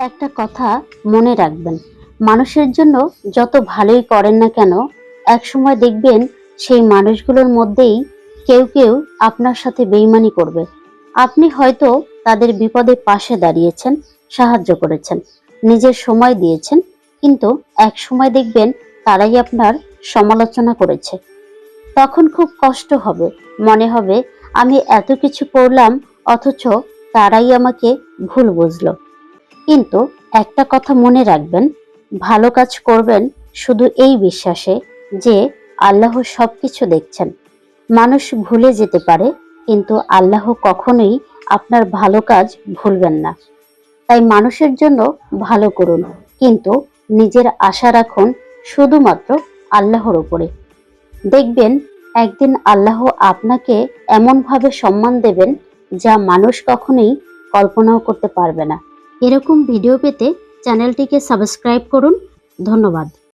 একটা কথা মনে রাখবেন, মানুষের জন্য যত ভালোই করেন না কেন, একসময় দেখবেন সেই মানুষগুলোর মধ্যেই কেউ কেউ আপনার সাথে বেইমানি করবে। আপনি হয়তো তাদের বিপদে পাশে দাঁড়িয়েছেন, সাহায্য করেছেন, নিজের সময় দিয়েছেন, কিন্তু এক সময় দেখবেন তারাই আপনার সমালোচনা করেছে। তখন খুব কষ্ট হবে, মনে হবে আমি এত কিছু করলাম, অথচ তারাই আমাকে ভুল বুঝলো। কিন্তু একটা কথা মনে রাখবেন, ভালো কাজ করবেন শুধু এই বিশ্বাসে যে আল্লাহ সবকিছু দেখছেন। মানুষ ভুলে যেতে পারে, কিন্তু আল্লাহ কখনোই আপনার ভালো কাজ ভুলবেন না। তাই মানুষের জন্য ভালো করুন, কিন্তু নিজের আশা রাখুন শুধুমাত্র আল্লাহর উপরে। দেখবেন একদিন আল্লাহ আপনাকে এমনভাবে সম্মান দেবেন যা মানুষ কখনোই কল্পনাও করতে পারবে না। এরকম ভিডিও পেতে চ্যানেলটিকে সাবস্ক্রাইব করুন। ধন্যবাদ।